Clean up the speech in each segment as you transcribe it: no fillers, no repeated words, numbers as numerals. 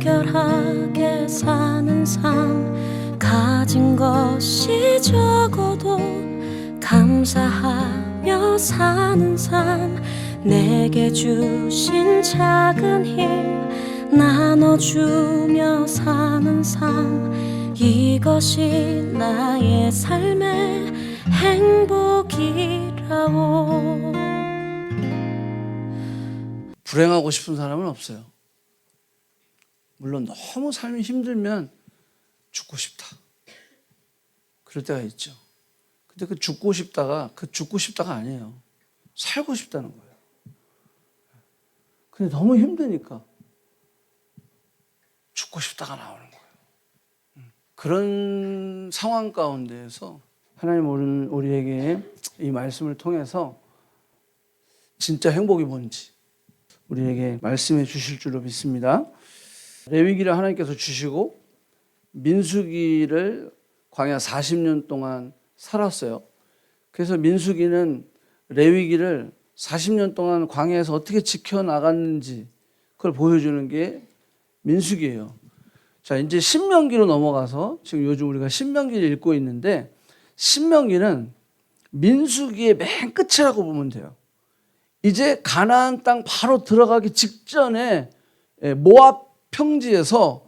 간결하게 사는 삶, 가진 것이 적어도 감사하며 사는 삶, 내게 주신 작은 힘 나눠주며 사는 삶, 이것이 나의 삶의 행복이라오. 불행하고 싶은 사람은 없어요. 물론 너무 삶이 힘들면 죽고 싶다, 그럴 때가 있죠. 근데 그 죽고 싶다가 아니에요. 살고 싶다는 거예요. 근데 너무 힘드니까 죽고 싶다가 나오는 거예요. 그런 상황 가운데에서 하나님 우리에게 이 말씀을 통해서 진짜 행복이 뭔지 우리에게 말씀해 주실 줄로 믿습니다. 레위기를 하나님께서 주시고 민수기를 광야 40년 동안 살았어요. 그래서 민수기는 레위기를 40년 동안 광야에서 어떻게 지켜나갔는지 그걸 보여주는 게 민수기예요. 자, 이제 신명기로 넘어가서 지금 요즘 우리가 신명기를 읽고 있는데, 신명기는 민수기의 맨 끝이라고 보면 돼요. 이제 가나안 땅 바로 들어가기 직전에 모압 평지에서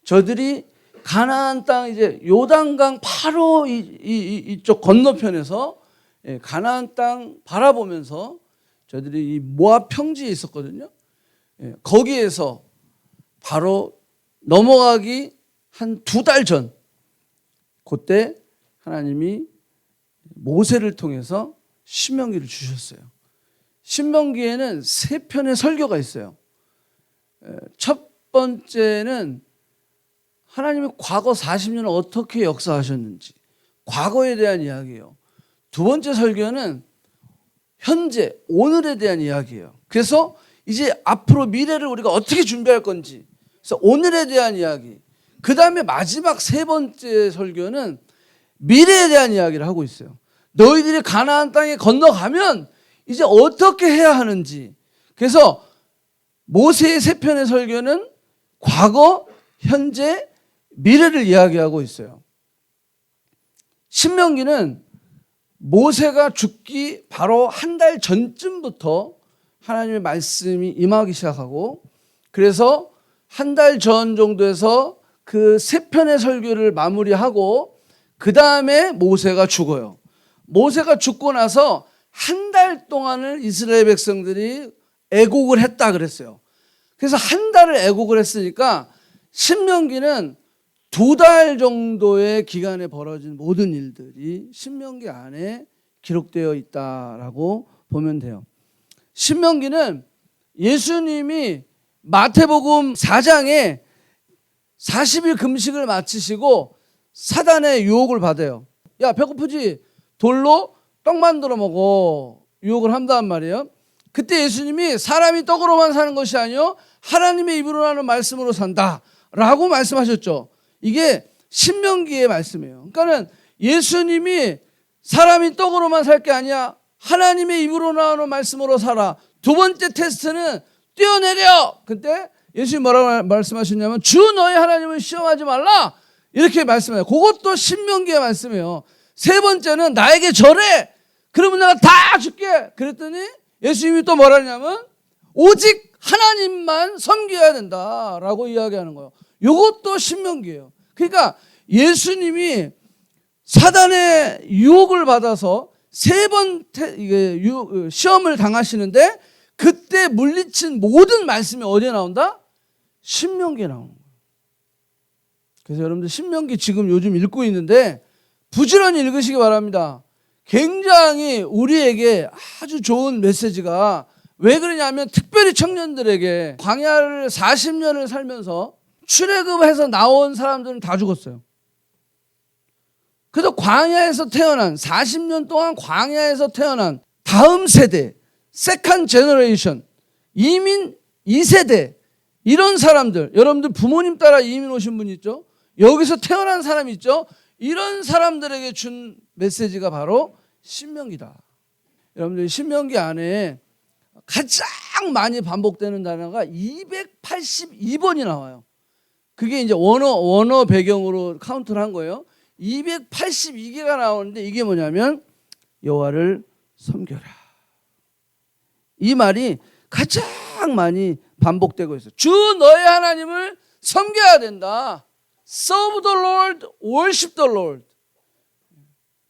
저들이 가나안 땅 이제 요단강 바로 이쪽 건너편에서 가나안 땅 바라보면서 저들이 이 모압 평지에 있었거든요. 거기에서 바로 넘어가기 한 2달 전, 그때 하나님이 모세를 통해서 신명기를 주셨어요. 신명기에는 3편의 설교가 있어요. 첫 번째는 하나님이 과거 40년을 어떻게 역사하셨는지, 과거에 대한 이야기예요. 두 번째 설교는 현재, 오늘에 대한 이야기예요. 그래서 이제 앞으로 미래를 우리가 어떻게 준비할 건지, 그래서 오늘에 대한 이야기. 그 다음에 마지막 3번째 설교는 미래에 대한 이야기를 하고 있어요. 너희들이 가나안 땅에 건너가면 이제 어떻게 해야 하는지. 그래서 모세의 3편의 설교는 과거, 현재, 미래를 이야기하고 있어요. 신명기는 모세가 죽기 바로 한 달 전쯤부터 하나님의 말씀이 임하기 시작하고, 그래서 한 달 전 정도에서 그 3편의 설교를 마무리하고 그 다음에 모세가 죽어요. 모세가 죽고 나서 한 달 동안을 이스라엘 백성들이 애곡을 했다 그랬어요. 그래서 한 달을 애곡을 했으니까 신명기는 2달 정도의 기간에 벌어진 모든 일들이 신명기 안에 기록되어 있다라고 보면 돼요. 신명기는 예수님이 마태복음 4장에 40일 금식을 마치시고 사단의 유혹을 받아요. 야, 배고프지? 돌로 떡 만들어 먹어. 유혹을 한단 말이에요. 그때 예수님이 사람이 떡으로만 사는 것이 아니요 하나님의 입으로 나는 말씀으로 산다라고 말씀하셨죠. 이게 신명기의 말씀이에요. 그러니까는 예수님이 사람이 떡으로만 살 게 아니야, 하나님의 입으로 나오는 말씀으로 살아. 두 번째 테스트는 뛰어내려. 그때 예수님이 뭐라고 말씀하셨냐면 주 너희 하나님을 시험하지 말라, 이렇게 말씀해요. 그것도 신명기의 말씀이에요. 3번째는 나에게 절해, 그러면 내가 다 줄게. 그랬더니 예수님이 또 뭐라 하냐면 오직 하나님만 섬겨야 된다라고 이야기하는 거예요. 이것도 신명기예요. 그러니까 예수님이 사단의 유혹을 받아서 3번 시험을 당하시는데 그때 물리친 모든 말씀이 어디에 나온다? 신명기에 나오는 거예요. 그래서 여러분들 신명기 지금 요즘 읽고 있는데 부지런히 읽으시기 바랍니다. 굉장히 우리에게 아주 좋은 메시지가, 왜 그러냐면 특별히 청년들에게, 광야를 40년을 살면서 출애굽해서 나온 사람들은 다 죽었어요. 그래서 광야에서 태어난, 40년 동안 광야에서 태어난 다음 세대, 세컨드 제너레이션, 이민 2세대, 이런 사람들, 여러분들 부모님 따라 이민 오신 분 있죠? 여기서 태어난 사람 있죠? 이런 사람들에게 준 메시지가 바로 신명기다. 여러분들 신명기 안에 가장 많이 반복되는 단어가 282번이 나와요. 그게 이제 원어 배경으로 카운트를 한 거예요. 282개가 나오는데 이게 뭐냐면 여호와를 섬겨라. 이 말이 가장 많이 반복되고 있어요. 주 너의 하나님을 섬겨야 된다. Serve the Lord, worship the Lord.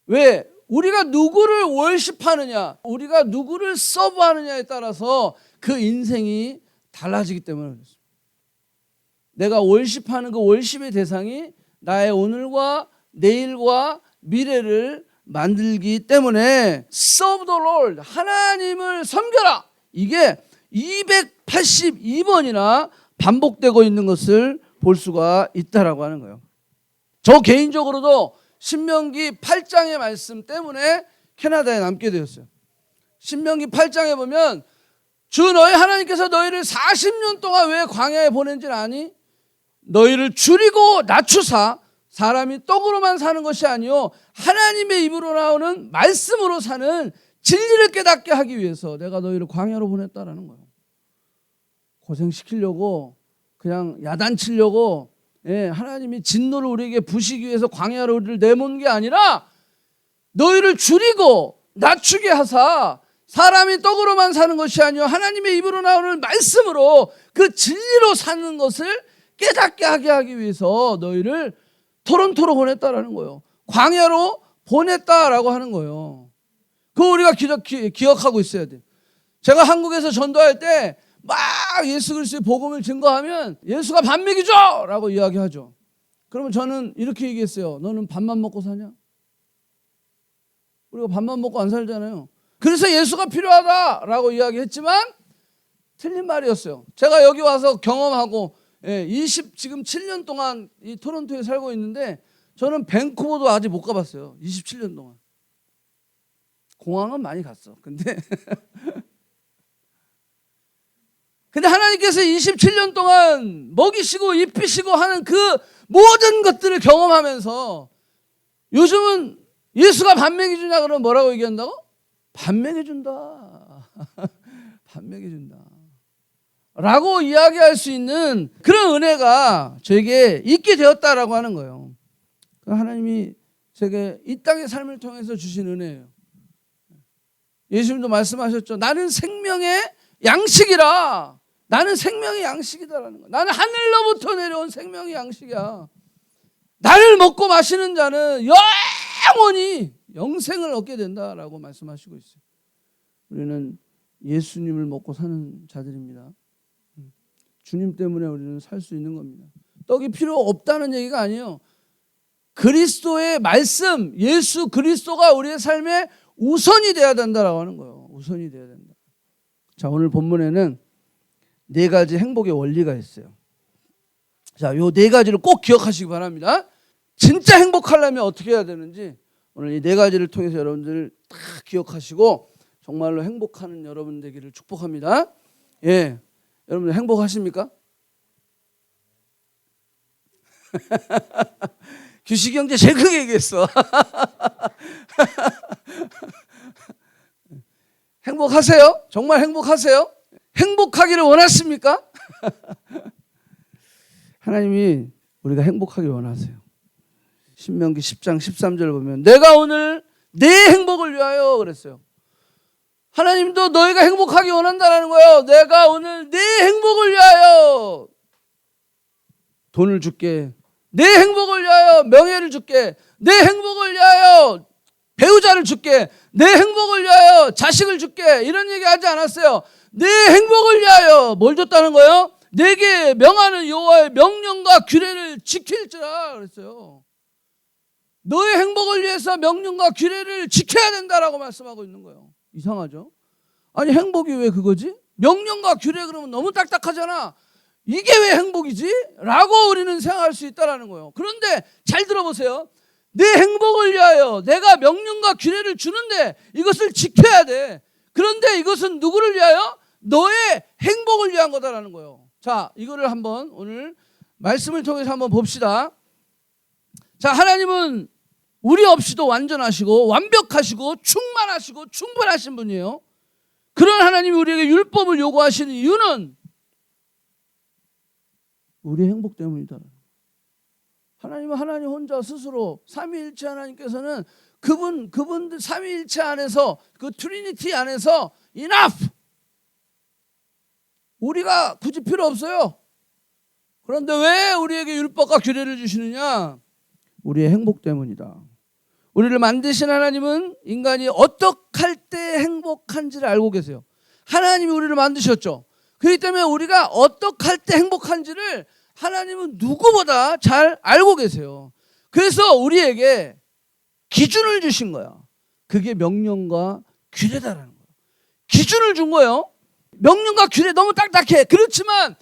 왜? 우리가 누구를 월십하느냐, 우리가 누구를 서브하느냐에 따라서 그 인생이 달라지기 때문에 그렇습니다. 내가 월십하는 그 월십의 대상이 나의 오늘과 내일과 미래를 만들기 때문에 Serve the Lord, 하나님을 섬겨라. 이게 282번이나 반복되고 있는 것을 볼 수가 있다라고 하는 거예요. 저 개인적으로도 신명기 8장의 말씀 때문에 캐나다에 남게 되었어요. 신명기 8장에 보면 주 너희 하나님께서 너희를 40년 동안 왜 광야에 보낸 줄 아니? 너희를 줄이고 낮추사 사람이 떡으로만 사는 것이 아니요 하나님의 입으로 나오는 말씀으로 사는 진리를 깨닫게 하기 위해서 내가 너희를 광야로 보냈다라는 거예요. 고생시키려고 그냥 야단치려고 하나님이 진노를 우리에게 부시기 위해서 광야로 우리를 내몬 게 아니라 너희를 줄이고 낮추게 하사 사람이 떡으로만 사는 것이 아니요 하나님의 입으로 나오는 말씀으로 그 진리로 사는 것을 깨닫게 하게 하기 위해서 너희를 토론토로 보냈다라는 거예요. 광야로 보냈다라고 하는 거예요. 그거 우리가 기억하고 있어야 돼요. 제가 한국에서 전도할 때 막 예수 그리스도의 복음을 증거하면 예수가 밥 먹이죠! 라고 이야기하죠. 그러면 저는 이렇게 얘기했어요. 너는 밥만 먹고 사냐? 우리가 밥만 먹고 안 살잖아요. 그래서 예수가 필요하다라고 이야기했지만 틀린 말이었어요. 제가 여기 와서 경험하고 27년 동안 이 토론토에 살고 있는데 저는 밴쿠버도 아직 못 가봤어요. 27년 동안. 공항은 많이 갔어. 근데 하나님께서 27년 동안 먹이시고 입히시고 하는 그 모든 것들을 경험하면서 요즘은 예수가 밥 먹여주냐 그러면 뭐라고 얘기한다고? 밥 먹여준다. 밥 먹여준다. 라고 이야기할 수 있는 그런 은혜가 저에게 있게 되었다라고 하는 거예요. 하나님이 제게 이 땅의 삶을 통해서 주신 은혜예요. 예수님도 말씀하셨죠. 나는 생명의 양식이라. 나는 생명의 양식이다라는 거야. 나는 하늘로부터 내려온 생명의 양식이야. 나를 먹고 마시는 자는 영원히 영생을 얻게 된다라고 말씀하시고 있어요. 우리는 예수님을 먹고 사는 자들입니다. 주님 때문에 우리는 살 수 있는 겁니다. 떡이 필요 없다는 얘기가 아니에요. 그리스도의 말씀, 예수 그리스도가 우리의 삶에 우선이 돼야 된다라고 하는 거예요. 우선이 돼야 된다. 자, 오늘 본문에는 4가지 행복의 원리가 있어요. 자, 요 4가지를 꼭 기억하시기 바랍니다. 진짜 행복하려면 어떻게 해야 되는지 오늘 이 4가지를 통해서 여러분들 다 기억하시고 정말로 행복하는 여러분 되기를 축복합니다. 예, 여러분들 행복하십니까? 규식이 형제 제일 크게 얘기했어. 행복하세요? 정말 행복하세요? 행복하기를 원하십니까? 하나님이 우리가 행복하길 원하세요. 신명기 10장 13절 보면 내가 오늘 내 행복을 위하여 그랬어요. 하나님도 너희가 행복하기 원한다는 거예요. 내가 오늘 내 행복을 위하여 돈을 줄게. 내 행복을 위하여 명예를 줄게. 내 행복을 위하여 배우자를 줄게. 내 행복을 위하여 자식을 줄게. 이런 얘기 하지 않았어요. 내 행복을 위하여 뭘 줬다는 거예요? 내게 명하는 여호와의 명령과 규례를 지킬지라 그랬어요. 너의 행복을 위해서 명령과 규례를 지켜야 된다라고 말씀하고 있는 거예요. 이상하죠? 아니 행복이 왜 그거지? 명령과 규례 그러면 너무 딱딱하잖아. 이게 왜 행복이지? 라고 우리는 생각할 수 있다는 거예요. 그런데 잘 들어보세요. 내 행복을 위하여 내가 명령과 규례를 주는데 이것을 지켜야 돼. 그런데 이것은 누구를 위하여? 너의 행복을 위한 거다라는 거예요. 자, 이거를 한번 오늘 말씀을 통해서 한번 봅시다. 자, 하나님은 우리 없이도 완전하시고 완벽하시고 충만하시고 충분하신 분이에요. 그런 하나님이 우리에게 율법을 요구하시는 이유는 우리의 행복 때문이다. 하나님은 하나님 혼자 스스로 삼위일체 하나님께서는 그분들 삼위일체 안에서 그 트리니티 안에서 enough. 우리가 굳이 필요 없어요. 그런데 왜 우리에게 율법과 규례를 주시느냐? 우리의 행복 때문이다. 우리를 만드신 하나님은 인간이 어떻게 할 때 행복한지를 알고 계세요. 하나님이 우리를 만드셨죠. 그렇기 때문에 우리가 어떻게 할 때 행복한지를 하나님은 누구보다 잘 알고 계세요. 그래서 우리에게 기준을 주신 거야. 그게 명령과 규례다라는 거예요. 기준을 준 거예요. 명령과 규례 너무 딱딱해. 그렇지만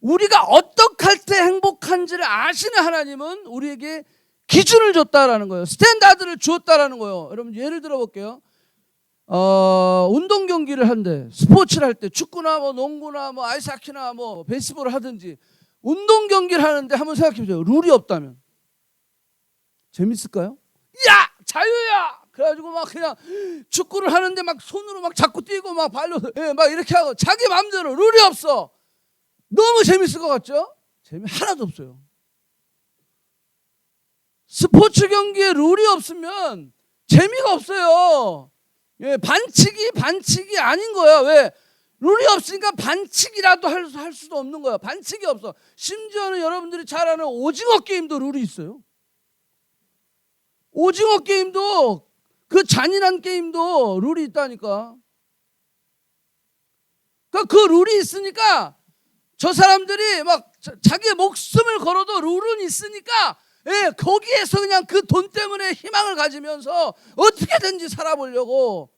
우리가 어떻게 할 때 행복한지를 아시는 하나님은 우리에게 기준을 줬다라는 거예요. 스탠다드를 주었다라는 거예요. 여러분 예를 들어 볼게요. 운동 경기를 한대, 스포츠를 할 때 축구나 뭐 농구나 뭐 아이스하키나 뭐 베이스볼을 하든지 운동 경기를 하는데 한번 생각해 보세요. 룰이 없다면 재밌을까요? 야 자유야. 그래가지고 막 그냥 축구를 하는데 막 손으로 막 자꾸 뛰고 막 발로 막 이렇게 하고 자기 마음대로 룰이 없어. 너무 재밌을 것 같죠? 재미 하나도 없어요. 스포츠 경기에 룰이 없으면 재미가 없어요. 반칙이 아닌 거야. 왜? 룰이 없으니까 반칙이라도 할 수도 없는 거야. 반칙이 없어. 심지어는 여러분들이 잘 아는 오징어 게임도 룰이 있어요. 오징어 게임도 그 잔인한 게임도 룰이 있다니까. 그러니까 그 룰이 있으니까 저 사람들이 막 자기의 목숨을 걸어도 룰은 있으니까 거기에서 그냥 그 돈 때문에 희망을 가지면서 어떻게든지 살아보려고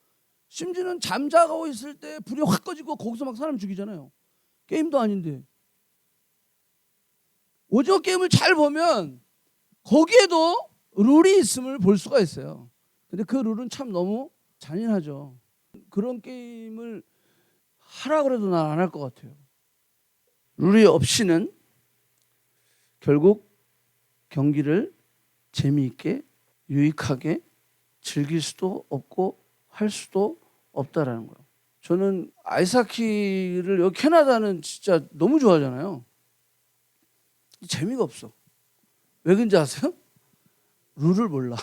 심지어는 잠자고 있을 때 불이 확 꺼지고 거기서 막 사람 죽이잖아요. 게임도 아닌데. 오징어 게임을 잘 보면 거기에도 룰이 있음을 볼 수가 있어요. 근데 그 룰은 참 너무 잔인하죠. 그런 게임을 하라 그래도 난 안 할 것 같아요. 룰이 없이는 결국 경기를 재미있게 유익하게 즐길 수도 없고 할 수도 없다라는 거예요. 저는 아이스하키를 여기 캐나다는 진짜 너무 좋아하잖아요. 재미가 없어. 왜 그런지 아세요? 룰을 몰라.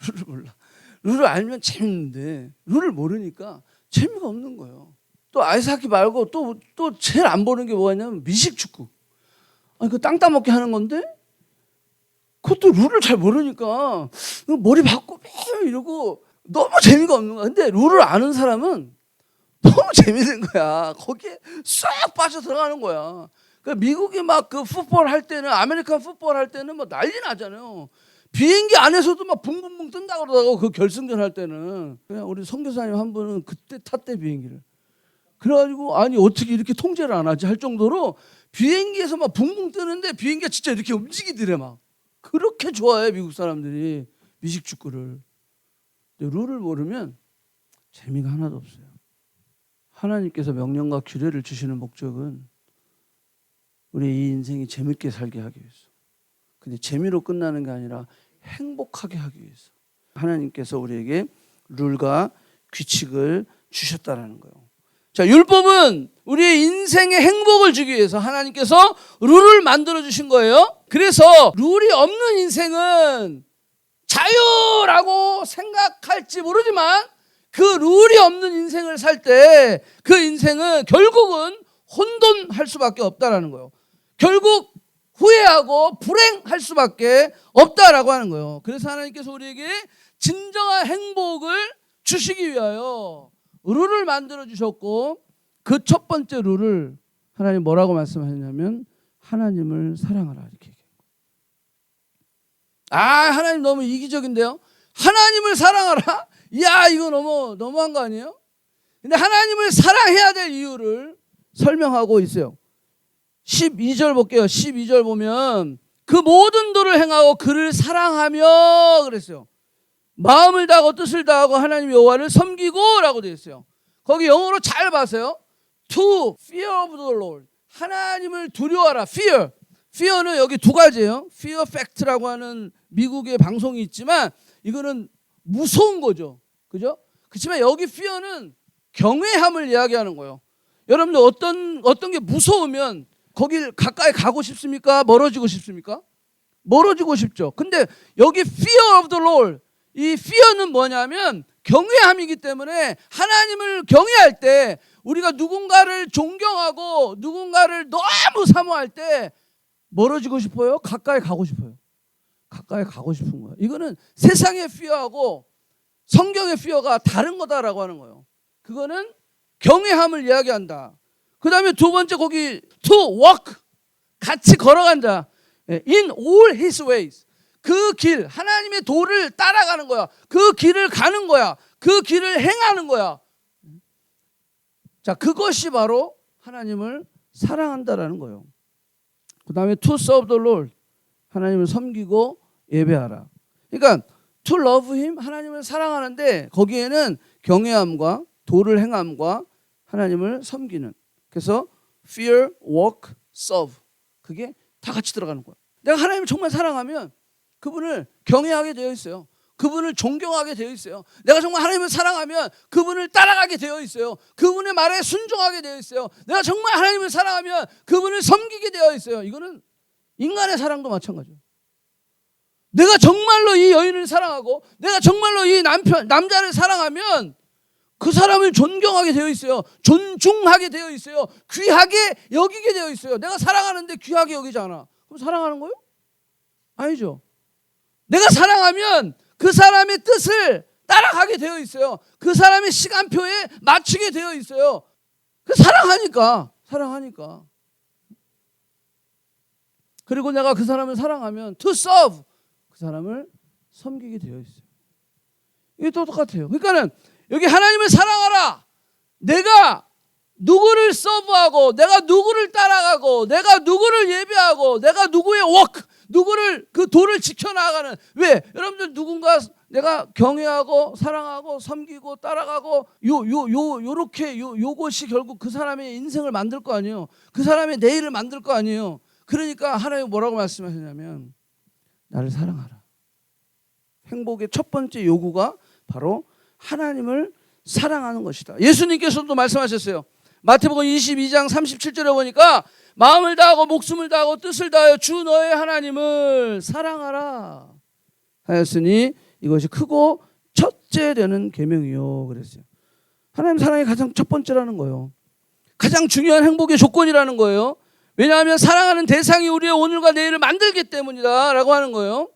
룰을 몰라. 룰을 알면 재밌는데 룰을 모르니까 재미가 없는 거예요. 또 아이스하키 말고 또 제일 안 보는 게 뭐가 있냐면 미식축구. 아니 그 땅 따먹게 하는 건데 그것도 룰을 잘 모르니까 머리 박고 이러고 너무 재미가 없는 거야. 근데 룰을 아는 사람은 너무 재밌는 거야. 거기에 쏙 빠져 들어가는 거야. 그러니까 미국이 막 그 풋볼 할 때는 아메리칸 풋볼 할 때는 뭐 난리 나잖아요. 비행기 안에서도 막 붕붕붕 뜬다고 그러다가 그 결승전 할 때는 그냥 우리 선교사님 한 분은 그때 탔대 비행기를. 그래가지고 아니 어떻게 이렇게 통제를 안 하지 할 정도로 비행기에서 막 붕붕 뜨는데 비행기가 진짜 이렇게 움직이더래 막. 그렇게 좋아해 미국 사람들이 미식축구를. 근데 룰을 모르면 재미가 하나도 없어요. 하나님께서 명령과 규례를 주시는 목적은 우리 이 인생이 재밌게 살게 하기 위해서. 근데 재미로 끝나는 게 아니라 행복하게 하기 위해서. 하나님께서 우리에게 룰과 규칙을 주셨다라는 거예요. 자, 율법은 우리의 인생의 행복을 주기 위해서 하나님께서 룰을 만들어 주신 거예요. 그래서 룰이 없는 인생은 자유라고 생각할지 모르지만 그 룰이 없는 인생을 살 때 그 인생은 결국은 혼돈할 수밖에 없다라는 거예요. 결국 후회하고 불행할 수밖에 없다라고 하는 거예요. 그래서 하나님께서 우리에게 진정한 행복을 주시기 위하여 룰을 만들어 주셨고 그 첫 번째 룰을 하나님 뭐라고 말씀하셨냐면 하나님을 사랑하라 이렇게 얘기해요. 하나님 너무 이기적인데요. 하나님을 사랑하라? 이야 이거 너무한 거 아니에요? 근데 하나님을 사랑해야 될 이유를 설명하고 있어요. 12절 볼게요. 12절 보면 그 모든 도를 행하고 그를 사랑하며 그랬어요. 마음을 다하고 뜻을 다하고 하나님 여호와를 섬기고 라고 되어 있어요. 거기 영어로 잘 봐세요. To fear of the Lord. 하나님을 두려워하라. Fear. Fear는 여기 두 가지예요. Fear Fact라고 하는 미국의 방송이 있지만 이거는 무서운 거죠. 그죠? 그렇지만 여기 Fear는 경외함을 이야기하는 거예요. 여러분들 어떤 게 무서우면 거길 가까이 가고 싶습니까? 멀어지고 싶습니까? 멀어지고 싶죠. 근데 여기 fear of the Lord, 이 fear는 뭐냐면 경외함이기 때문에 하나님을 경외할 때 우리가 누군가를 존경하고 누군가를 너무 사모할 때 멀어지고 싶어요? 가까이 가고 싶어요? 가까이 가고 싶은 거예요. 이거는 세상의 fear하고 성경의 fear가 다른 거다라고 하는 거예요. 그거는 경외함을 이야기한다. 그 다음에 두 번째 거기 to walk, 같이 걸어간다. In all his ways, 그 길, 하나님의 도를 따라가는 거야. 그 길을 가는 거야. 그 길을 행하는 거야. 자, 그것이 바로 하나님을 사랑한다라는 거예요. 그 다음에 to serve the Lord, 하나님을 섬기고 예배하라. 그러니까 to love him, 하나님을 사랑하는데 거기에는 경외함과 도를 행함과 하나님을 섬기는, 그래서 fear, walk, serve, 그게 다 같이 들어가는 거야. 내가 하나님을 정말 사랑하면 그분을 경외하게 되어 있어요. 그분을 존경하게 되어 있어요. 내가 정말 하나님을 사랑하면 그분을 따라가게 되어 있어요. 그분의 말에 순종하게 되어 있어요. 내가 정말 하나님을 사랑하면 그분을 섬기게 되어 있어요. 이거는 인간의 사랑도 마찬가지예요. 내가 정말로 이 여인을 사랑하고 내가 정말로 이 남자를 사랑하면 그 사람을 존경하게 되어 있어요. 존중하게 되어 있어요. 귀하게 여기게 되어 있어요. 내가 사랑하는데 귀하게 여기지 않아. 그럼 사랑하는 거예요? 아니죠. 내가 사랑하면 그 사람의 뜻을 따라가게 되어 있어요. 그 사람의 시간표에 맞추게 되어 있어요. 사랑하니까. 그리고 내가 그 사람을 사랑하면 to serve, 그 사람을 섬기게 되어 있어요. 이게 또 똑같아요. 그러니까는 여기 하나님을 사랑하라. 내가 누구를 서브하고 내가 누구를 따라가고 내가 누구를 예배하고 내가 누구의 워크, 누구를 그 도를 지켜나가는, 왜? 여러분들 누군가 내가 경외하고 사랑하고 섬기고 따라가고 요렇게 요것이 결국 그 사람의 인생을 만들 거 아니에요. 그 사람의 내일을 만들 거 아니에요. 그러니까 하나님 뭐라고 말씀하시냐면 나를 사랑하라. 행복의 첫 번째 요구가 바로 하나님을 사랑하는 것이다. 예수님께서도 말씀하셨어요. 마태복음 22장 37절에 보니까 마음을 다하고 목숨을 다하고 뜻을 다하여 주 너의 하나님을 사랑하라 하였으니 이것이 크고 첫째 되는 계명이요 그랬어요. 하나님 사랑이 가장 첫 번째라는 거예요. 가장 중요한 행복의 조건이라는 거예요. 왜냐하면 사랑하는 대상이 우리의 오늘과 내일을 만들기 때문이다 라고 하는 거예요.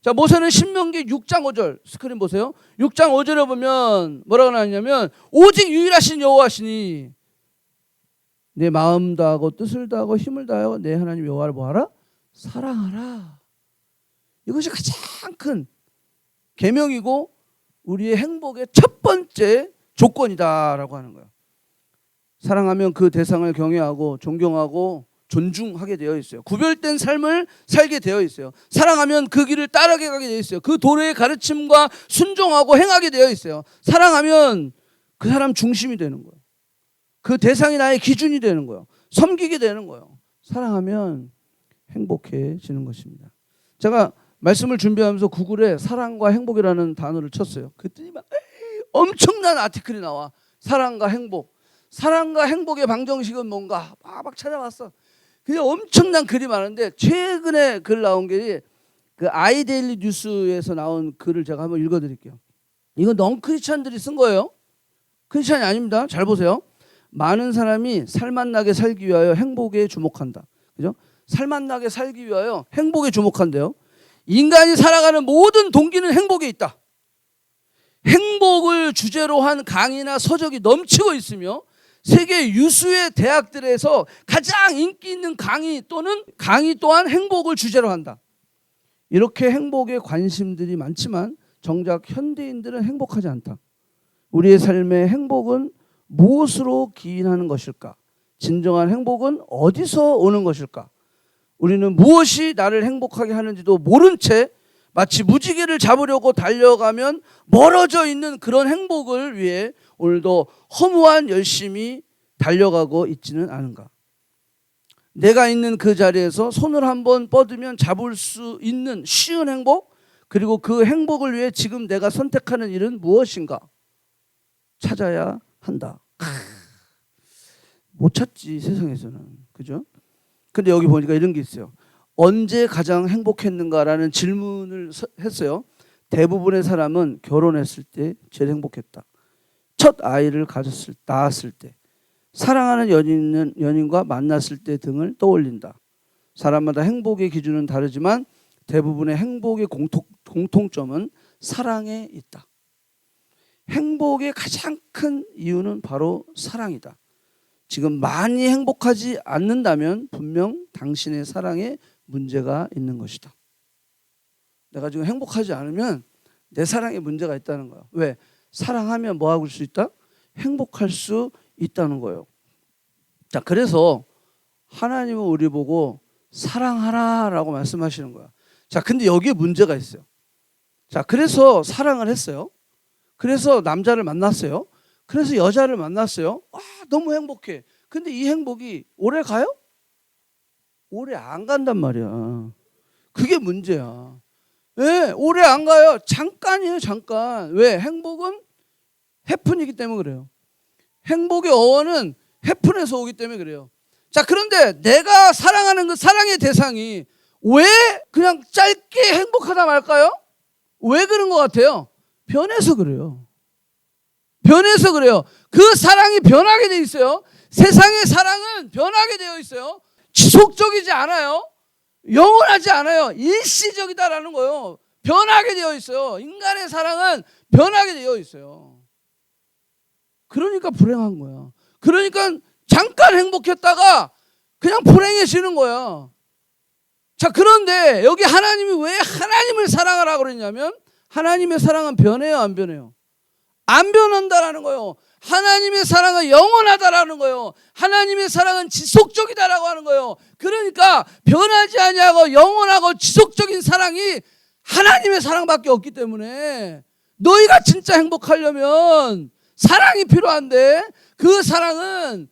자, 모세는 신명기 6장 5절 스크린 보세요. 6장 5절에 보면 뭐라고 나왔냐면 오직 유일하신 여호와시니 내 마음 다하고 뜻을 다하고 힘을 다하여 내 하나님 여호와를 뭐하라? 사랑하라. 이것이 가장 큰 계명이고 우리의 행복의 첫 번째 조건이다라고 하는 거예요. 사랑하면 그 대상을 경외하고 존경하고 존중하게 되어 있어요. 구별된 삶을 살게 되어 있어요. 사랑하면 그 길을 따라게 가게 되어 있어요. 그 도래의 가르침과 순종하고 행하게 되어 있어요. 사랑하면 그 사람 중심이 되는 거예요. 그 대상이 나의 기준이 되는 거예요. 섬기게 되는 거예요. 사랑하면 행복해지는 것입니다. 제가 말씀을 준비하면서 구글에 사랑과 행복이라는 단어를 쳤어요. 그랬더니 막 엄청난 아티클이 나와. 사랑과 행복. 사랑과 행복의 방정식은 뭔가 막 찾아봤어. 그냥 엄청난 글이 많은데 최근에 글 나온 게 그 아이데일리 뉴스에서 나온 글을 제가 한번 읽어드릴게요. 이건 넌크리스찬들이 쓴 거예요. 크리스찬이 아닙니다. 잘 보세요. 많은 사람이 살맛나게 살기 위하여 행복에 주목한다. 그죠? 살맛나게 살기 위하여 행복에 주목한대요. 인간이 살아가는 모든 동기는 행복에 있다. 행복을 주제로 한 강의나 서적이 넘치고 있으며 세계 유수의 대학들에서 가장 인기 있는 강의 또한 행복을 주제로 한다. 이렇게 행복에 관심들이 많지만 정작 현대인들은 행복하지 않다. 우리의 삶의 행복은 무엇으로 기인하는 것일까? 진정한 행복은 어디서 오는 것일까? 우리는 무엇이 나를 행복하게 하는지도 모른 채 마치 무지개를 잡으려고 달려가면 멀어져 있는 그런 행복을 위해 오늘도 허무한 열심히 달려가고 있지는 않은가? 내가 있는 그 자리에서 손을 한번 뻗으면 잡을 수 있는 쉬운 행복, 그리고 그 행복을 위해 지금 내가 선택하는 일은 무엇인가? 찾아야 한다. 못 찾지 세상에서는. 그죠? 근데 여기 보니까 이런 게 있어요. 언제 가장 행복했는가라는 질문을 했어요. 대부분의 사람은 결혼했을 때 제일 행복했다. 첫 아이를 낳았을 때, 사랑하는 연인과 만났을 때 등을 떠올린다. 사람마다 행복의 기준은 다르지만 대부분의 행복의 공통점은 사랑에 있다. 행복의 가장 큰 이유는 바로 사랑이다. 지금 많이 행복하지 않는다면 분명 당신의 사랑에 문제가 있는 것이다. 내가 지금 행복하지 않으면 내 사랑에 문제가 있다는 거야. 왜? 사랑하면 뭐 하고 수 있다? 행복할 수 있다는 거예요. 자, 그래서 하나님은 우리 보고 사랑하라라고 말씀하시는 거야. 자, 근데 여기에 문제가 있어요. 자, 그래서 사랑을 했어요. 그래서 남자를 만났어요. 그래서 여자를 만났어요. 와, 너무 행복해. 근데 이 행복이 오래 가요? 오래 안 간단 말이야. 그게 문제야. 왜? 오래 안 가요. 잠깐이에요, 잠깐. 왜? 행복은 해픈이기 때문에 그래요. 행복의 어원은 해픈에서 오기 때문에 그래요. 자, 그런데 내가 사랑하는 그 사랑의 대상이 왜 그냥 짧게 행복하다 말까요? 왜 그런 것 같아요? 변해서 그래요. 변해서 그래요. 그 사랑이 변하게 돼 있어요. 세상의 사랑은 변하게 되어 있어요. 지속적이지 않아요. 영원하지 않아요. 일시적이다라는 거예요. 변하게 되어 있어요. 인간의 사랑은 변하게 되어 있어요. 그러니까 불행한 거야. 그러니까 잠깐 행복했다가 그냥 불행해지는 거야. 자, 그런데 여기 하나님이 왜 하나님을 사랑하라고 그랬냐면 하나님의 사랑은 변해요, 안 변해요? 안 변한다라는 거예요. 하나님의 사랑은 영원하다라는 거예요. 하나님의 사랑은 지속적이다라고 하는 거예요. 그러니까 변하지 아니하고 영원하고 지속적인 사랑이 하나님의 사랑밖에 없기 때문에 너희가 진짜 행복하려면 사랑이 필요한데 그 사랑은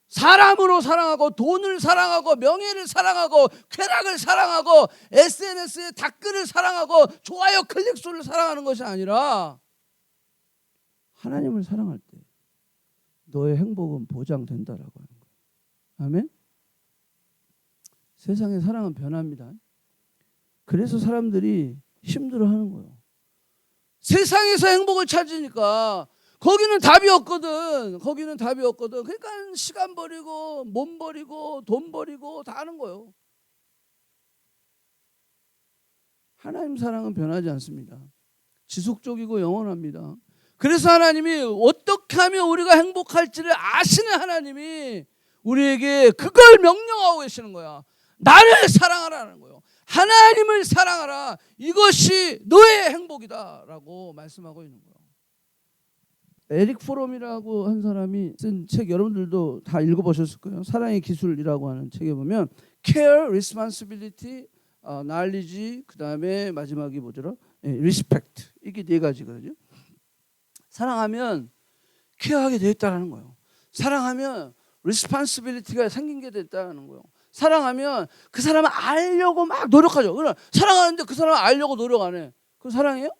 사람으로 사랑하고 돈을 사랑하고 명예를 사랑하고 쾌락을 사랑하고 SNS의 댓글을 사랑하고 좋아요 클릭 수를 사랑하는 것이 아니라 하나님을 사랑할 때 너의 행복은 보장된다라고 하는 거예요. 아멘? 세상의 사랑은 변합니다. 그래서 사람들이 힘들어하는 거예요. 세상에서 행복을 찾으니까 거기는 답이 없거든. 거기는 답이 없거든. 그러니까 시간 버리고 몸 버리고 돈 버리고 다 하는 거예요. 하나님 사랑은 변하지 않습니다. 지속적이고 영원합니다. 그래서 하나님이 어떻게 하면 우리가 행복할지를 아시는 하나님이 우리에게 그걸 명령하고 계시는 거야. 나를 사랑하라는 거예요. 하나님을 사랑하라. 이것이 너의 행복이다라고 말씀하고 있는 거예요. 에릭 프롬이라고 한 사람이 쓴 책 여러분들도 다 읽어보셨을 거예요. 사랑의 기술이라고 하는 책에 보면 care, responsibility, knowledge, 그 다음에 마지막이 뭐더라? respect. 이게 네 가지거든요. 사랑하면 케어하게 되어 있다는 거예요. 사랑하면 responsibility가 생긴 게 됐다는 거예요. 사랑하면 그 사람을 알려고 막 노력하죠. 그러나 사랑하는데 그 사람을 알려고 노력 안 해. 그건 사랑이에요?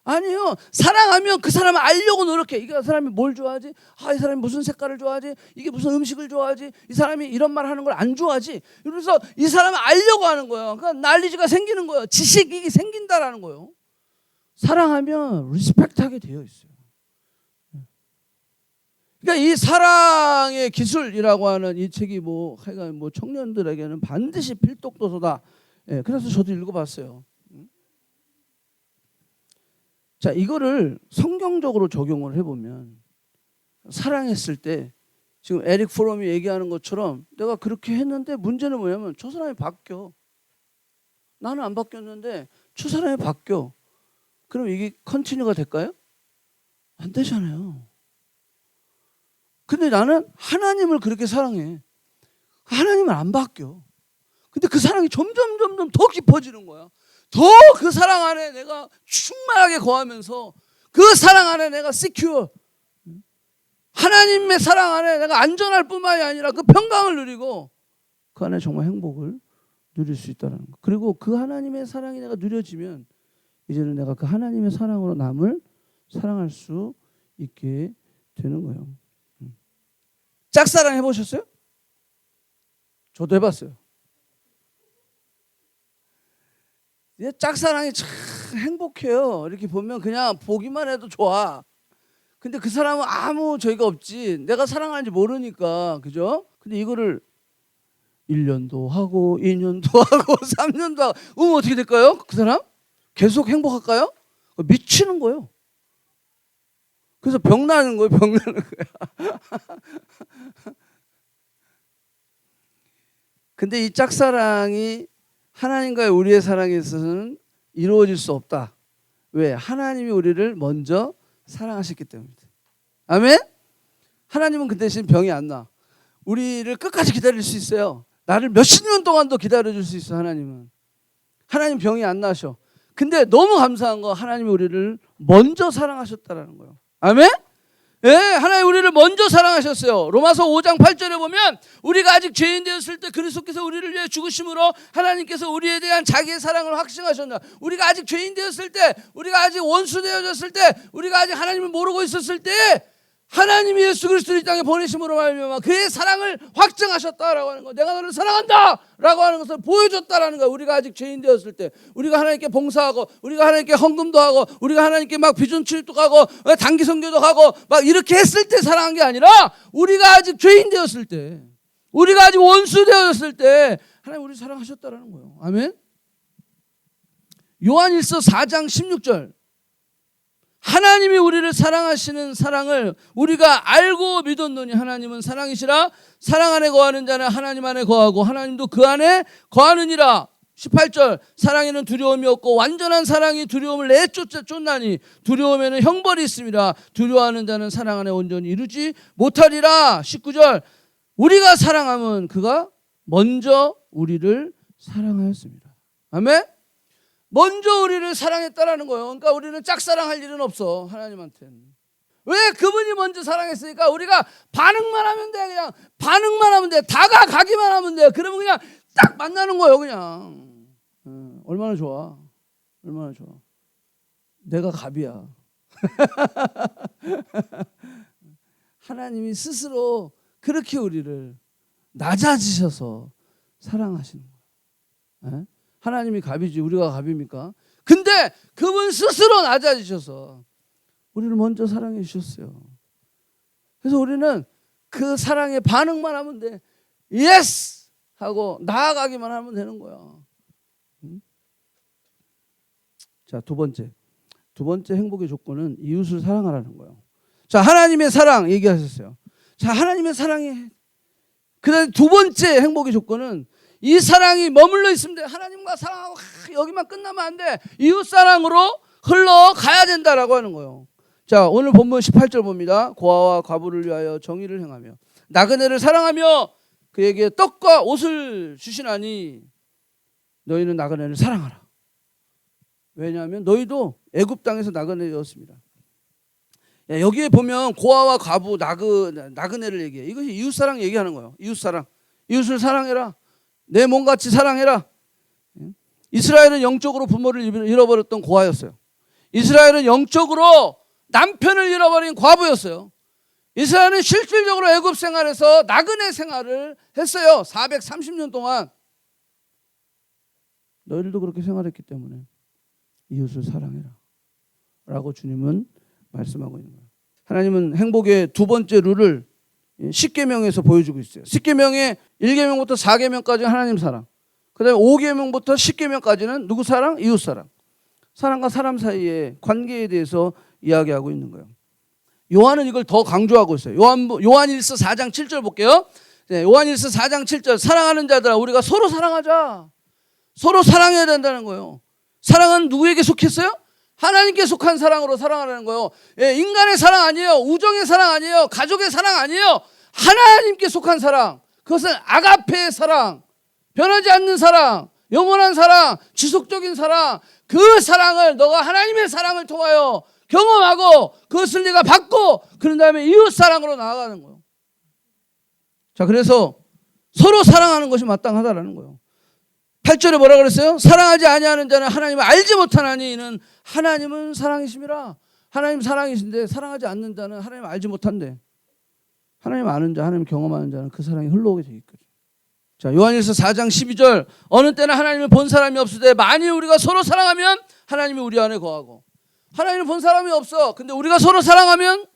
아니요. 사랑하면 그 사람을 알려고 노력해. 이 사람이 뭘 좋아하지? 이 사람이 무슨 색깔을 좋아하지? 이게 무슨 음식을 좋아하지? 이 사람이 이런 말 하는 걸 안 좋아하지? 이러면서 이 사람을 알려고 하는 거예요. 그러니까 난리지가 생기는 거예요. 지식이 생긴다라는 거예요. 사랑하면 리스펙트하게 되어 있어요. 그러니까 이 사랑의 기술이라고 하는 이 책이 뭐 청년들에게는 반드시 필독도서다. 그래서 저도 읽어봤어요. 자, 이거를 성경적으로 적용을 해보면 사랑했을 때 지금 에릭 프롬이 얘기하는 것처럼 내가 그렇게 했는데 문제는 뭐냐면 저 사람이 바뀌어. 나는 안 바뀌었는데 저 사람이 바뀌어. 그럼 이게 컨티뉴가 될까요? 안 되잖아요. 근데 나는 하나님을 그렇게 사랑해. 하나님은 안 바뀌어. 근데 그 사랑이 점점 더 깊어지는 거야. 더 그 사랑 안에 내가 충만하게 거하면서 그 사랑 안에 내가 secure, 하나님의 사랑 안에 내가 안전할 뿐만이 아니라 그 평강을 누리고 그 안에 정말 행복을 누릴 수 있다는 거. 그리고 그 하나님의 사랑이 내가 누려지면 이제는 내가 그 하나님의 사랑으로 남을 사랑할 수 있게 되는 거예요. 짝사랑 해보셨어요? 저도 해봤어요. 짝사랑이 참 행복해요. 이렇게 보면 그냥 보기만 해도 좋아. 근데 그 사람은 아무 저희가 없지. 내가 사랑하는지 모르니까. 그죠? 근데 이거를 1년도 하고 2년도 하고 3년도 하고 어떻게 될까요? 그 사람? 계속 행복할까요? 미치는 거예요. 그래서 병 나는 거예요. 병 나는 거야. 근데 이 짝사랑이 하나님과의 우리의 사랑에 있어서는 이루어질 수 없다. 왜? 하나님이 우리를 먼저 사랑하셨기 때문입니다. 아멘? 하나님은 그 대신 병이 안 나. 우리를 끝까지 기다릴 수 있어요. 나를 몇십 년 동안도 기다려줄 수 있어. 하나님은. 하나님 병이 안 나셔. 근데 너무 감사한 거 하나님이 우리를 먼저 사랑하셨다라는 거예요. 아멘? 예, 하나님 우리를 먼저 사랑하셨어요. 로마서 5장 8절에 보면 우리가 아직 죄인 되었을 때 그리스도께서 우리를 위해 죽으심으로 하나님께서 우리에 대한 자기의 사랑을 확증하셨나. 우리가 아직 죄인 되었을 때, 우리가 아직 원수 되어졌을 때, 우리가 아직 하나님을 모르고 있었을 때 하나님이 예수 그리스도를 이 땅에 보내심으로 말미암아 그의 사랑을 확증하셨다라고 하는 거. 내가 너를 사랑한다라고 하는 것을 보여줬다라는 거야. 우리가 아직 죄인 되었을 때, 우리가 하나님께 봉사하고, 우리가 하나님께 헌금도 하고, 우리가 하나님께 막 비전 출두하고 단기 선교도 하고 막 이렇게 했을 때 사랑한 게 아니라 우리가 아직 죄인 되었을 때, 우리가 아직 원수 되었을 때 하나님 우리를 사랑하셨다라는 거예요. 아멘. 요한일서 4장 16절. 하나님이 우리를 사랑하시는 사랑을 우리가 알고 믿었노니 하나님은 사랑이시라. 사랑 안에 거하는 자는 하나님 안에 거하고 하나님도 그 안에 거하느니라. 18절. 사랑에는 두려움이 없고 완전한 사랑이 두려움을 내쫓나니 두려움에는 형벌이 있습니다. 두려워하는 자는 사랑 안에 온전히 이루지 못하리라. 19절. 우리가 사랑하면 그가 먼저 우리를 사랑하였습니다. 아멘. 먼저 우리를 사랑했다라는 거예요. 그러니까 우리는 짝사랑할 일은 없어. 하나님한테는. 왜? 그분이 먼저 사랑했으니까 우리가 반응만 하면 돼. 그냥 반응만 하면 돼. 다가가기만 하면 돼. 그러면 그냥 딱 만나는 거예요. 그냥. 얼마나 좋아. 얼마나 좋아. 내가 갑이야. 하나님이 스스로 그렇게 우리를 낮아지셔서 사랑하시는 거예요. 하나님이 갑이지 우리가 갑입니까? 근데 그분 스스로 낮아지셔서 우리를 먼저 사랑해 주셨어요. 그래서 우리는 그 사랑에 반응만 하면 돼. 예스! 하고 나아가기만 하면 되는 거야. 자, 두 번째 행복의 조건은 이웃을 사랑하라는 거예요. 자, 하나님의 사랑 얘기하셨어요. 자, 하나님의 사랑이 그다음 두 번째 행복의 조건은 이 사랑이 머물러 있으면 돼. 하나님과 사랑하고 여기만 끝나면 안 돼. 이웃 사랑으로 흘러가야 된다라고 하는 거예요. 자, 오늘 본문 18절 봅니다. 고아와 과부를 위하여 정의를 행하며 나그네를 사랑하며 그에게 떡과 옷을 주시나니 너희는 나그네를 사랑하라. 왜냐하면 너희도 애굽 땅에서 나그네였습니다. 여기에 보면 고아와 과부, 나그네를 얘기해. 이것이 이웃 사랑 얘기하는 거예요. 이웃 사랑. 이웃을 사랑해라. 내 몸같이 사랑해라. 이스라엘은 영적으로 부모를 잃어버렸던 고아였어요. 이스라엘은 영적으로 남편을 잃어버린 과부였어요. 이스라엘은 실질적으로 애굽 생활에서 나그네 생활을 했어요. 430년 동안. 너희들도 그렇게 생활했기 때문에 이웃을 사랑해라 라고 주님은 말씀하고 있는 거예요. 하나님은 행복의 두 번째 룰을 10계명에서 보여주고 있어요. 10계명의 1계명부터 4계명까지는 하나님 사랑, 그 다음에 5계명부터 10계명까지는 누구 사랑? 이웃 사랑. 사람과 사람 사이의 관계에 대해서 이야기하고 있는 거예요. 요한은 이걸 더 강조하고 있어요. 요한일서 4장 7절 볼게요. 요한일서 4장 7절. 사랑하는 자들아 우리가 서로 사랑하자. 서로 사랑해야 된다는 거예요. 사랑은 누구에게 속했어요? 하나님께 속한 사랑으로 사랑하라는 거예요. 인간의 사랑 아니에요. 우정의 사랑 아니에요. 가족의 사랑 아니에요. 하나님께 속한 사랑. 그것은 아가페의 사랑, 변하지 않는 사랑, 영원한 사랑, 지속적인 사랑. 그 사랑을 너가 하나님의 사랑을 통하여 경험하고 그것을 네가 받고 그런 다음에 이웃 사랑으로 나아가는 거예요. 자, 그래서 서로 사랑하는 것이 마땅하다라는 거예요. 8절에 뭐라 그랬어요? 사랑하지 아니하는 자는 하나님을 알지 못하나니 이는 하나님은 사랑이심이라. 하나님 사랑이신데 사랑하지 않는 자는 하나님을 알지 못한대. 하나님 아는 자, 하나님 경험하는 자는 그 사랑이 흘러오게 돼 있거든요. 자, 요한일서 4장 12절 어느 때나 하나님을 본 사람이 없으되 만일 우리가 서로 사랑하면 하나님이 우리 안에 거하고. 하나님을 본 사람이 없어. 근데 우리가 서로 사랑하면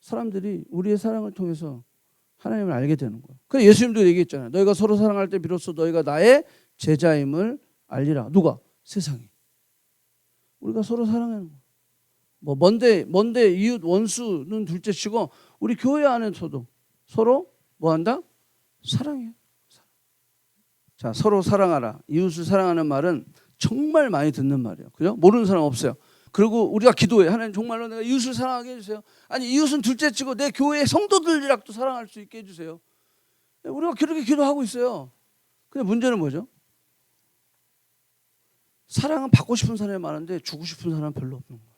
사람들이 우리의 사랑을 통해서 하나님을 알게 되는 거예요. 그래서 예수님도 얘기했잖아요. 너희가 서로 사랑할 때 비로소 너희가 나의 제자임을 알리라. 누가? 세상이. 우리가 서로 사랑하는 거예요. 뭐 먼데 이웃 원수는 둘째치고 우리 교회 안에서도 서로 뭐 한다? 사랑해요. 자, 서로 사랑하라. 이웃을 사랑하는 말은 정말 많이 듣는 말이에요. 그죠? 모르는 사람 없어요. 그리고 우리가 기도해. 하나님 정말로 내가 이웃을 사랑하게 해주세요. 아니 이웃은 둘째치고 내 교회 성도들이랑도 사랑할 수 있게 해주세요. 우리가 그렇게 기도하고 있어요. 근데 문제는 뭐죠? 사랑은 받고 싶은 사람이 많은데 주고 싶은 사람은 별로 없는 거예요.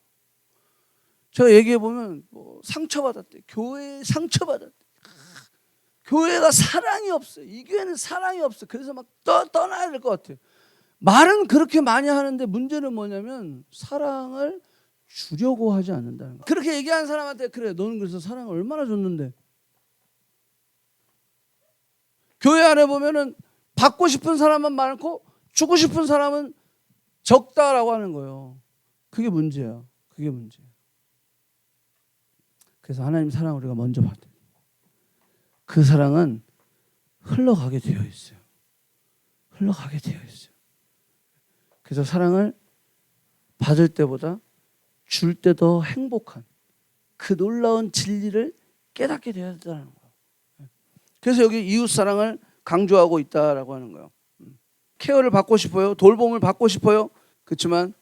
제가 얘기해보면 뭐 상처받았대. 교회에 상처받았대. 교회가 사랑이 없어요. 이 교회는 사랑이 없어요. 그래서 막 떠나야 될 것 같아요. 말은 그렇게 많이 하는데 문제는 뭐냐면 사랑을 주려고 하지 않는다는 거예요. 그렇게 얘기하는 사람한테 그래 너는 그래서 사랑을 얼마나 줬는데. 교회 안에 보면은 받고 싶은 사람은 많고 주고 싶은 사람은 적다라고 하는 거예요. 그게 문제야. 그게 문제야. 그래서 하나님 사랑 우리가 먼저 받아요. 그 사랑은 흘러가게 되어 있어요. 흘러가게 되어 있어요. 그래서 사랑을 받을 때보다 줄 때 더 행복한 그 놀라운 진리를 깨닫게 되어야 된다는 거예요. 그래서 여기 이웃 사랑을 강조하고 있다라고 하는 거예요. 케어를 받고 싶어요. 돌봄을 받고 싶어요. 그렇지만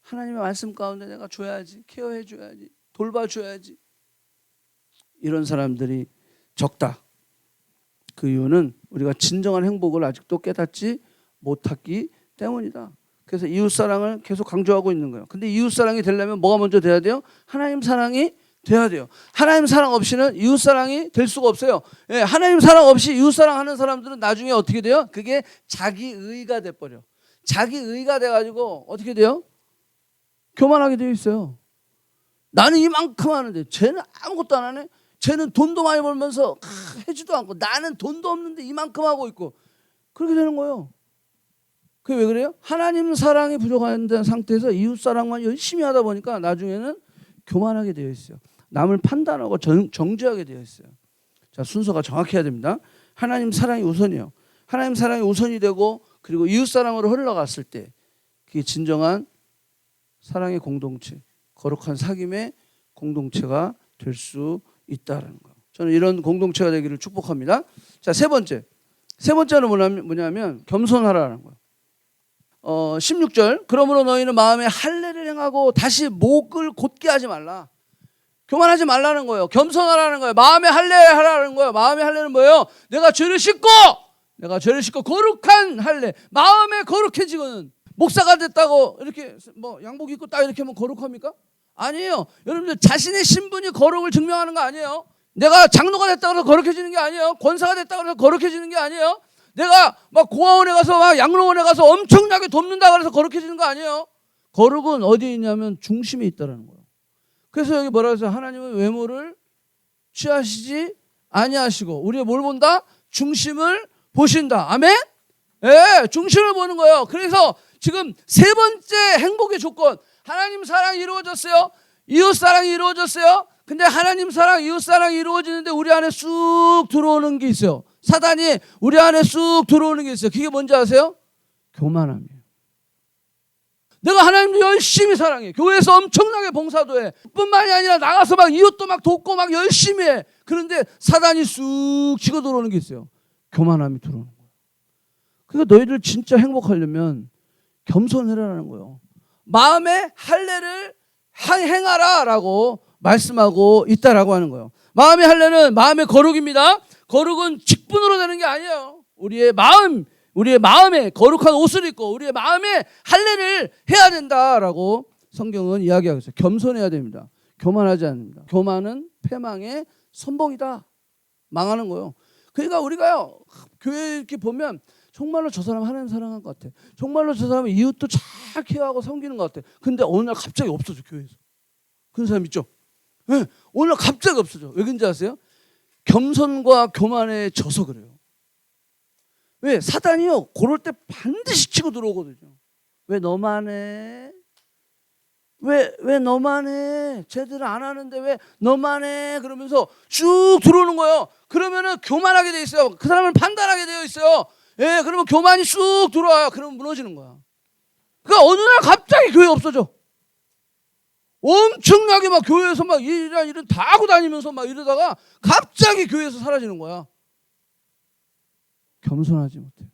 하나님의 말씀 가운데 내가 줘야지. 케어해 줘야지. 돌봐줘야지. 이런 사람들이 적다. 그 이유는 우리가 진정한 행복을 아직도 깨닫지 못했기 때문이다. 그래서 이웃사랑을 계속 강조하고 있는 거예요. 근데 이웃사랑이 되려면 뭐가 먼저 돼야 돼요? 하나님 사랑이 돼야 돼요. 하나님 사랑 없이는 이웃사랑이 될 수가 없어요. 예, 하나님 사랑 없이 이웃사랑하는 사람들은 나중에 어떻게 돼요? 그게 자기의가 돼버려. 자기의가 돼가지고 어떻게 돼요? 교만하게 되어 있어요. 나는 이만큼 하는데 쟤는 아무것도 안 하네. 쟤는 돈도 많이 벌면서 해지도 않고 나는 돈도 없는데 이만큼 하고 있고 그렇게 되는 거예요. 그게 왜 그래요? 하나님 사랑이 부족한 상태에서 이웃 사랑만 열심히 하다 보니까 나중에는 교만하게 되어 있어요. 남을 판단하고 정죄하게 되어 있어요. 자, 순서가 정확해야 됩니다. 하나님 사랑이 우선이요. 하나님 사랑이 우선이 되고 그리고 이웃 사랑으로 흘러갔을 때 그게 진정한 사랑의 공동체, 거룩한 사귐의 공동체가 될 수 있다라는 거예요. 저는 이런 공동체가 되기를 축복합니다. 자, 세 번째는 뭐냐면 겸손하라는 거예요. 16절 그러므로 너희는 마음에 할례를 행하고 다시 목을 곧게 하지 말라. 교만하지 말라는 거예요. 겸손하라는 거예요. 마음에 할례하라는 거예요. 마음의 할례는 뭐예요? 내가 죄를 씻고 거룩한 할례. 마음에 거룩해지고는 목사가 됐다고 이렇게 뭐 양복 입고 딱 이렇게 하면 거룩합니까? 아니에요. 여러분들 자신의 신분이 거룩을 증명하는 거 아니에요. 내가 장로가 됐다고 해서 거룩해지는 게 아니에요. 권사가 됐다고 해서 거룩해지는 게 아니에요. 내가 막 고아원에 가서 막 양로원에 가서 엄청나게 돕는다고 해서 거룩해지는 거 아니에요. 거룩은 어디에 있냐면 중심에 있다라는 거예요. 그래서 여기 뭐라 해서 하나님은 외모를 취하시지 아니하시고 우리의 뭘 본다? 중심을 보신다. 아멘? 예, 중심을 보는 거예요. 그래서 지금 세 번째 행복의 조건 하나님 사랑이 이루어졌어요. 이웃 사랑이 이루어졌어요. 근데 하나님 사랑, 이웃 사랑이 이루어지는데 우리 안에 쑥 들어오는 게 있어요. 사단이 우리 안에 쑥 들어오는 게 있어요. 그게 뭔지 아세요? 교만함이에요. 내가 하나님도 열심히 사랑해. 교회에서 엄청나게 봉사도 해. 뿐만이 아니라 나가서 막 이웃도 막 돕고 막 열심히 해. 그런데 사단이 쑥 치고 들어오는 게 있어요. 교만함이 들어오는 거예요. 그러니까 너희들 진짜 행복하려면 겸손해라라는 거예요. 마음에 할례를 행하라라고 말씀하고 있다라고 하는 거예요. 마음의 할례는 마음의 거룩입니다. 거룩은 직분으로 되는 게 아니에요. 우리의 마음에 거룩한 옷을 입고 우리의 마음에 할례를 해야 된다라고 성경은 이야기하고 있어요. 겸손해야 됩니다. 교만하지 않습니다. 교만은 패망의 선봉이다. 망하는 거예요. 그러니까 우리가요 교회 이렇게 보면 정말로 저 사람 하나님 사랑한 것 같아. 정말로 저 사람은 이웃도 잘 케어하고 섬기는 것 같아. 근데 어느 날 갑자기 없어져 교회에서. 그런 사람 있죠? 네, 어느 날 갑자기 없어져. 왜 그런지 아세요? 겸손과 교만에 져서 그래요. 왜? 사단이요, 그럴 때 반드시 치고 들어오거든요. 왜 너만 해? 왜 너만 해? 쟤들은 안 하는데 왜 너만 해? 그러면서 쭉 들어오는 거예요. 그러면은 교만하게 돼 있어요. 그 사람을 판단하게 되어 있어요. 예, 그러면 교만이 쑥 들어와요. 그러면 무너지는 거야. 그러니까 어느 날 갑자기 교회 없어져. 엄청나게 막 교회에서 막 이런 일은 다 하고 다니면서 막 이러다가 갑자기 교회에서 사라지는 거야. 겸손하지 못해.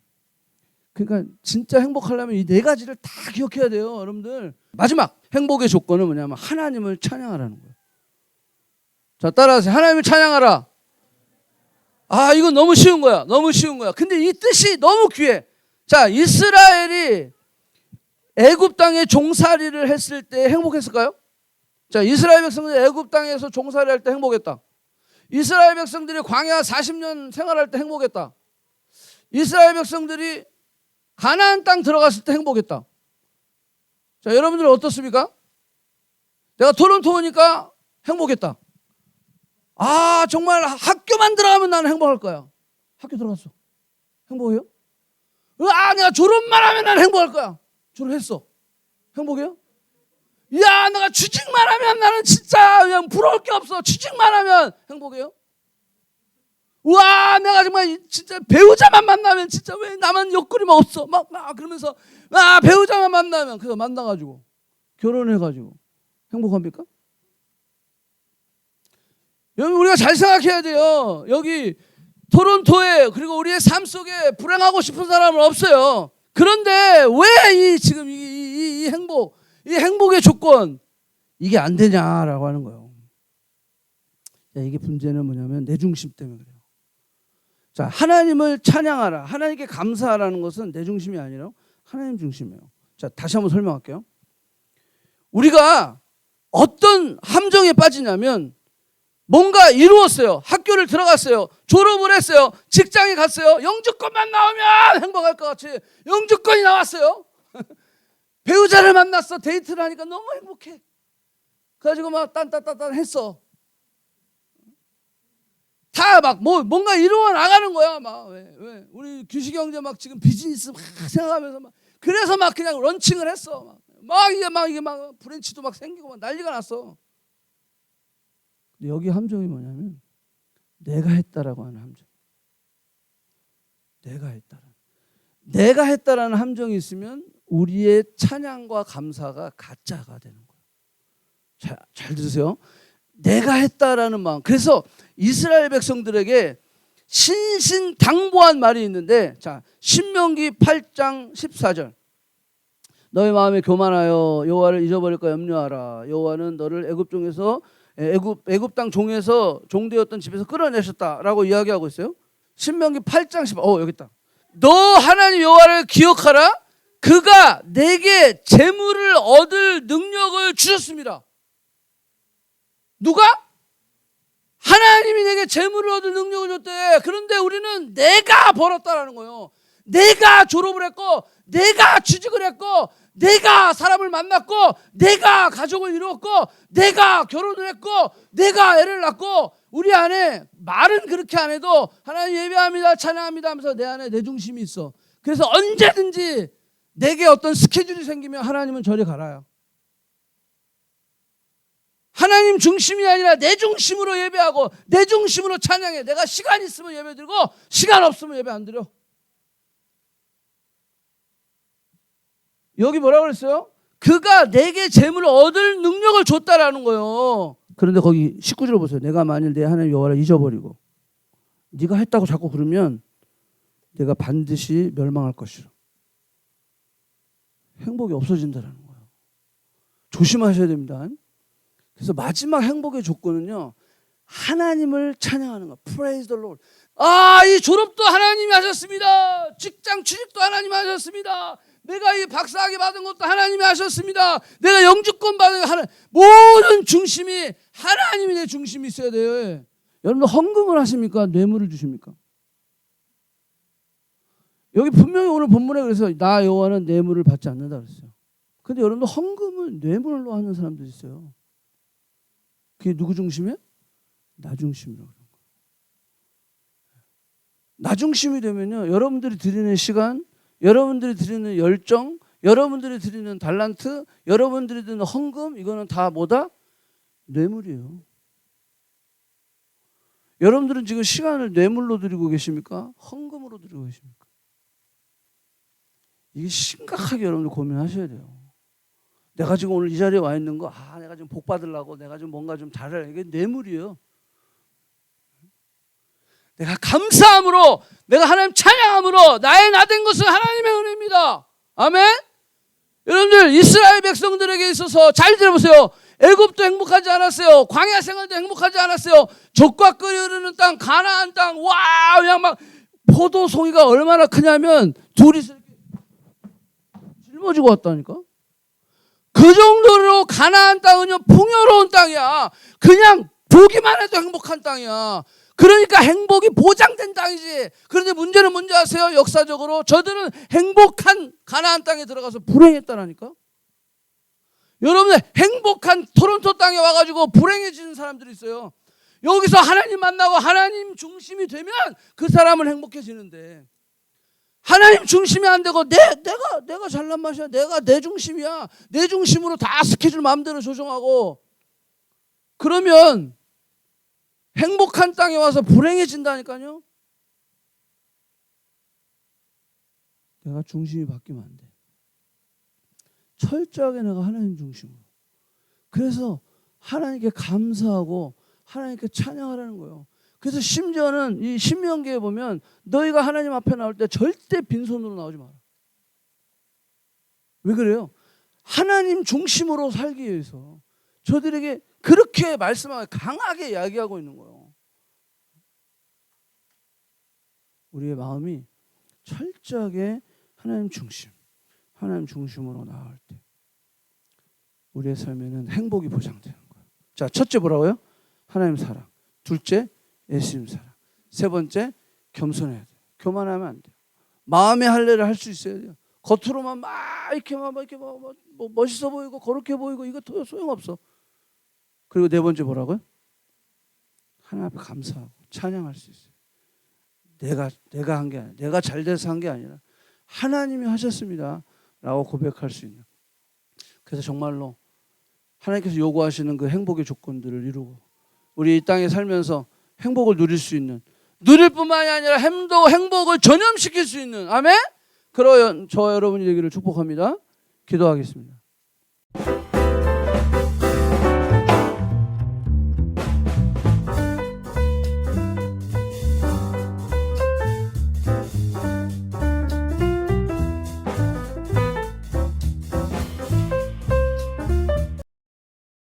그러니까 진짜 행복하려면 이 네 가지를 다 기억해야 돼요, 여러분들. 마지막 행복의 조건은 뭐냐면 하나님을 찬양하라는 거예요. 자, 따라하세요. 하나님을 찬양하라. 아, 이건 너무 쉬운 거야. 너무 쉬운 거야. 근데 이 뜻이 너무 귀해. 자, 이스라엘이 애굽 땅에 종살이를 했을 때 행복했을까요? 자, 이스라엘 백성들이 애굽 땅에서 종살이 할 때 행복했다. 이스라엘 백성들이 광야 40년 생활할 때 행복했다. 이스라엘 백성들이 가나안 땅 들어갔을 때 행복했다. 자, 여러분들은 어떻습니까? 내가 토론토 오니까 행복했다. 아, 정말 학교만 들어가면 나는 행복할 거야. 학교 들어갔어. 행복해요? 아, 내가 졸업만 하면 나는 행복할 거야. 졸업했어. 행복해요? 야, 내가 취직만 하면 나는 진짜 그냥 부러울 게 없어. 취직만 하면 행복해요? 와, 내가 정말 진짜 배우자만 만나면 진짜 왜 나만 옆구리만 없어. 막 그러면서 배우자만 만나면 그래서 만나가지고 결혼해가지고 행복합니까? 여러분, 우리가 잘 생각해야 돼요. 여기 토론토에 그리고 우리의 삶 속에 불행하고 싶은 사람은 없어요. 그런데 왜 지금 이 행복의 조건 이게 안 되냐라고 하는 거예요. 자, 이게 문제는 뭐냐면 내 중심 때문에 그래요. 자, 하나님을 찬양하라. 하나님께 감사하라는 것은 내 중심이 아니라 하나님 중심이에요. 자, 다시 한번 설명할게요. 우리가 어떤 함정에 빠지냐면 뭔가 이루었어요. 학교를 들어갔어요. 졸업을 했어요. 직장에 갔어요. 영주권만 나오면 행복할 것 같이 영주권이 나왔어요. 배우자를 만났어. 데이트를 하니까 너무 행복해. 그래가지고 막 딴딴딴딴 했어. 다 막 뭔가 이루어 나가는 거야. 막 왜 우리 규식 형제 막 지금 비즈니스 막 생각하면서 막 그래서 막 그냥 런칭을 했어. 이게 막 브랜치도 막 생기고 막 난리가 났어. 근데 여기 함정이 뭐냐면 내가 했다라고 하는 함정. 내가 했다라는 함정이 있으면 우리의 찬양과 감사가 가짜가 되는 거예요. 잘 들으세요. 내가 했다라는 마음. 그래서 이스라엘 백성들에게 신신당부한 말이 있는데, 자, 신명기 8장 14절. 너의 마음에 교만하여 여호와를 잊어버릴까 염려하라. 여호와는 너를 애굽 땅 종에서 종되었던 집에서 끌어내셨다라고 이야기하고 있어요. 신명기 8장 10. 여기 있다. 너 하나님 여호와를 기억하라. 그가 내게 재물을 얻을 능력을 주셨습니다. 누가? 하나님이 내게 재물을 얻을 능력을 줬대. 그런데 우리는 내가 벌었다라는 거예요. 내가 졸업을 했고, 내가 취직을 했고, 내가 사람을 만났고, 내가 가족을 이루었고, 내가 결혼을 했고, 내가 애를 낳고, 우리 안에 말은 그렇게 안 해도 하나님 예배합니다, 찬양합니다 하면서 내 안에 내 중심이 있어. 그래서 언제든지 내게 어떤 스케줄이 생기면 하나님은 저리 가라요. 하나님 중심이 아니라 내 중심으로 예배하고 내 중심으로 찬양해. 내가 시간 있으면 예배 드리고 시간 없으면 예배 안 드려. 여기 뭐라고 그랬어요? 그가 내게 재물을 얻을 능력을 줬다라는 거예요. 그런데 거기 19절 보세요. 내가 만일 내 하나님 여호와를 잊어버리고 네가 했다고 자꾸 그러면 내가 반드시 멸망할 것이라. 행복이 없어진다라는 거예요. 조심하셔야 됩니다. 그래서 마지막 행복의 조건은요, 하나님을 찬양하는 거. Praise the Lord. 이 졸업도 하나님이 하셨습니다. 직장 취직도 하나님이 하셨습니다. 내가 이 박사학위 받은 것도 하나님이 하셨습니다. 내가 영주권 받은 모든 중심이 하나님이 내 중심이 있어야 돼요. 여러분 헌금을 하십니까? 뇌물을 주십니까? 여기 분명히 오늘 본문에 그래서 나 여호와는 뇌물을 받지 않는다 그랬어요. 근데 여러분들 헌금을 뇌물로 하는 사람들이 있어요. 그게 누구 중심이에요? 나 중심이라고 그런 거예요. 나 중심이 되면요, 여러분들이 드리는 시간, 여러분들이 드리는 열정, 여러분들이 드리는 달란트, 여러분들이 드리는 헌금, 이거는 다 뭐다? 뇌물이에요. 여러분들은 지금 시간을 뇌물로 드리고 계십니까? 헌금으로 드리고 계십니까? 이게 심각하게 여러분들 고민하셔야 돼요. 내가 지금 오늘 이 자리에 와 있는 거, 내가 좀 복 받으려고, 내가 좀 뭔가 좀 잘해야, 이게 뇌물이에요. 내가 감사함으로, 내가 하나님 찬양함으로 나의 나된 것은 하나님의 은혜입니다. 아멘. 여러분들, 이스라엘 백성들에게 있어서 잘 들어보세요. 애굽도 행복하지 않았어요. 광야 생활도 행복하지 않았어요. 젖과 끓이 흐르는 땅, 가나안 땅, 와, 그냥 막 포도송이가 얼마나 크냐면 둘이서 이렇게 짊어지고 왔다니까. 그 정도로 가나안 땅은요, 풍요로운 땅이야. 그냥 보기만 해도 행복한 땅이야. 그러니까 행복이 보장된 땅이지. 그런데 문제는 뭔지 아세요? 역사적으로 저들은 행복한 가나안 땅에 들어가서 불행했다라니까. 여러분들, 행복한 토론토 땅에 와가지고 불행해지는 사람들이 있어요. 여기서 하나님 만나고 하나님 중심이 되면 그 사람은 행복해지는데, 하나님 중심이 안 되고 내가 잘난 맛이야, 내가 내 중심이야, 내 중심으로 다 스케줄 마음대로 조정하고 그러면 행복한 땅에 와서 불행해진다니까요. 내가 중심이 바뀌면 안 돼. 철저하게 내가 하나님 중심으로. 그래서 하나님께 감사하고 하나님께 찬양하라는 거예요. 그래서 심지어는 이 신명기에 보면 너희가 하나님 앞에 나올 때 절대 빈손으로 나오지 마라. 왜 그래요? 하나님 중심으로 살기 위해서 저들에게 그렇게 말씀하고 강하게 이야기하고 있는 거예요. 우리의 마음이 철저하게 하나님 중심, 하나님 중심으로 나올 때 우리의 삶에는 행복이 보장되는 거예요. 자, 첫째 뭐라고요? 하나님 사랑. 둘째, 예수님 사랑. 세 번째, 겸손해야 돼요. 교만하면 안 돼요. 마음의 할례를 할 수 있어야 돼요. 겉으로만 막 이렇게 멋있어 보이고 거룩해 보이고 이거 소용없어. 그리고 네 번째 뭐라고요? 하나님 앞에 감사하고 찬양할 수 있어요. 내가 한 게 아니라, 내가 잘 돼서 한 게 아니라 하나님이 하셨습니다 라고 고백할 수 있는. 그래서 정말로 하나님께서 요구하시는 그 행복의 조건들을 이루고 우리 이 땅에 살면서 행복을 누릴 수 있는, 누릴 뿐만이 아니라 행복을 전염시킬 수 있는, 아멘? 그런 저 여러분이 되기를 축복합니다. 기도하겠습니다.